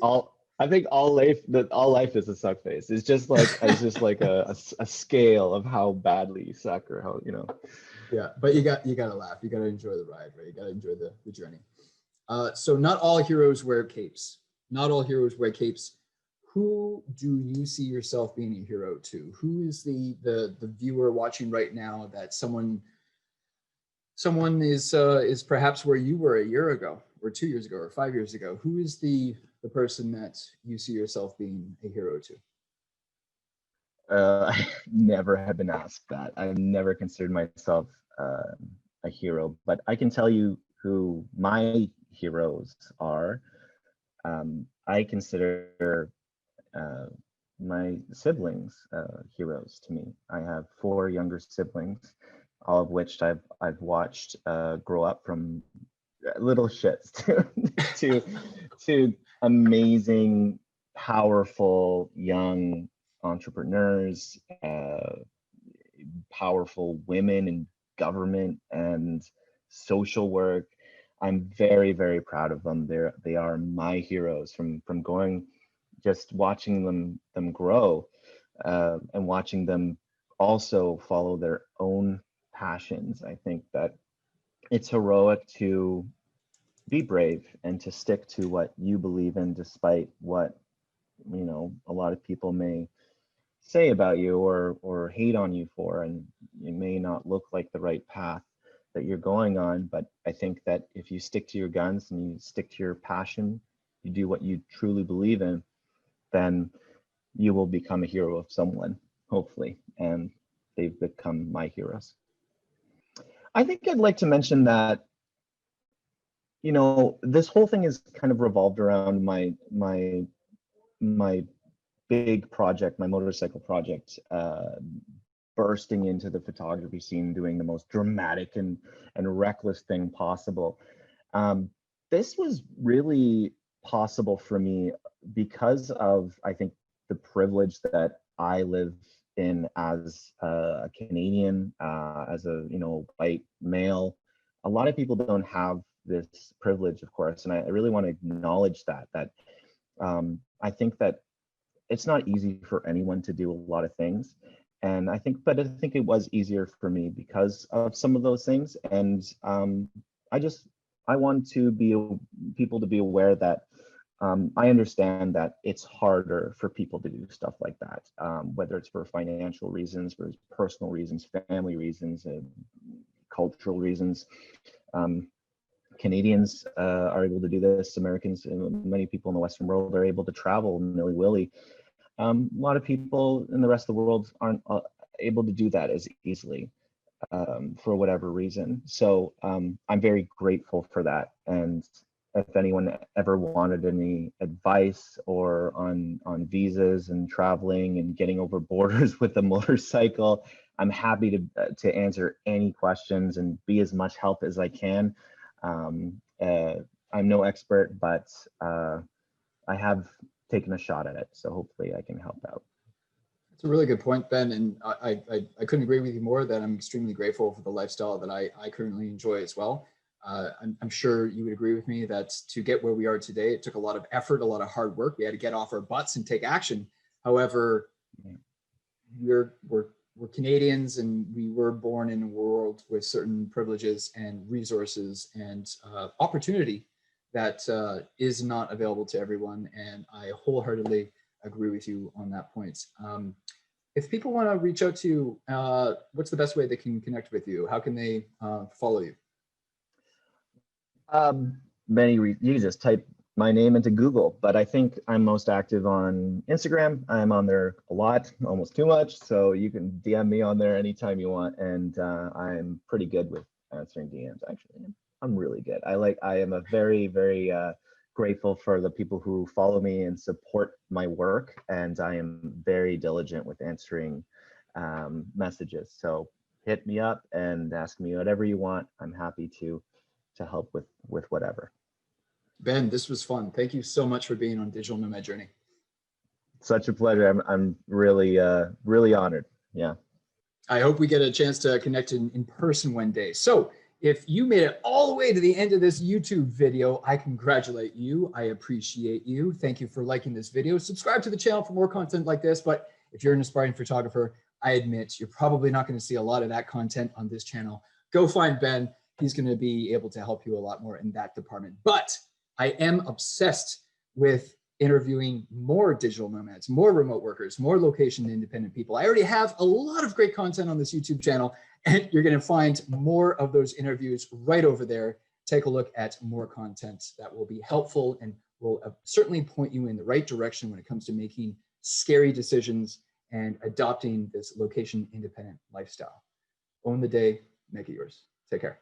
A: I think all life is a suck phase. It's just like a scale of how badly you suck, or how.
B: Yeah, but you got to laugh. You got to enjoy the ride, right? You got to enjoy the journey. So not all heroes wear capes. Not all heroes wear capes. Who do you see yourself being a hero to? Who is the viewer watching right now that someone is perhaps where you were a year ago, or 2 years ago, or 5 years ago? Who is the person that you see yourself being a hero to?
A: I never have been asked that. I've never considered myself a hero, but I can tell you who my heroes are. I consider my siblings heroes to me. I have 4 younger siblings, all of which I've watched grow up from little shits to amazing, powerful young entrepreneurs, powerful women in government and social work. I'm very, very proud of them. They are my heroes, from going, just watching them grow, and watching them also follow their own passions. I think that it's heroic to be brave and to stick to what you believe in, despite what a lot of people may say about you or hate on you for, and it may not look like the right path that you're going on. But I think that if you stick to your guns and you stick to your passion, you do what you truly believe in, then you will become a hero of someone, hopefully. And they've become my heroes. I think I'd like to mention that, this whole thing is kind of revolved around my big project, my motorcycle project, bursting into the photography scene, doing the most dramatic and reckless thing possible. This was really possible for me because of, I think, the privilege that I live in as a Canadian, as a white male. A lot of people don't have this privilege, of course, and I really want to acknowledge that I think that it's not easy for anyone to do a lot of things. And I think it was easier for me because of some of those things. And I want people to be aware that I understand that it's harder for people to do stuff like that, whether it's for financial reasons, for personal reasons, family reasons, cultural reasons. Canadians are able to do this. Americans, many people in the Western world are able to travel nilly-willy. A lot of people in the rest of the world aren't able to do that as easily, for whatever reason. So I'm very grateful for that. And if anyone ever wanted any advice or on visas and traveling and getting over borders with a motorcycle, I'm happy to answer any questions and be as much help as I can. I'm no expert, but I have taken a shot at it, so hopefully I can help out.
B: That's a really good point, Ben, and I couldn't agree with you more. That I'm extremely grateful for the lifestyle that I currently enjoy as well. I'm sure you would agree with me that to get where we are today, it took a lot of effort, a lot of hard work. We had to get off our butts and take action. However, we're Canadians, and we were born in a world with certain privileges and resources and opportunity that is not available to everyone. And I wholeheartedly agree with you on that point. If people want to reach out to you, what's the best way they can connect with you? How can they follow you?
A: You can just type my name into Google, but I think I'm most active on Instagram. I'm on there a lot, almost too much. So you can DM me on there anytime you want. And I'm pretty good with answering DMs, actually. I'm really good. I am a very, very grateful for the people who follow me and support my work. And I am very diligent with answering messages. So hit me up and ask me whatever you want. I'm happy to help with whatever.
B: Ben, this was fun. Thank you so much for being on Digital Nomad Journey.
A: Such a pleasure. I'm really really honored. Yeah.
B: I hope we get a chance to connect in person one day. So if you made it all the way to the end of this YouTube video, I congratulate you. I appreciate you. Thank you for liking this video. Subscribe to the channel for more content like this. But if you're an aspiring photographer, I admit you're probably not going to see a lot of that content on this channel. Go find Ben. He's going to be able to help you a lot more in that department. But I am obsessed with interviewing more digital nomads, more remote workers, more location independent people. I already have a lot of great content on this YouTube channel, and you're going to find more of those interviews right over there. Take a look at more content that will be helpful and will certainly point you in the right direction when it comes to making scary decisions and adopting this location independent lifestyle. Own the day, make it yours. Take care.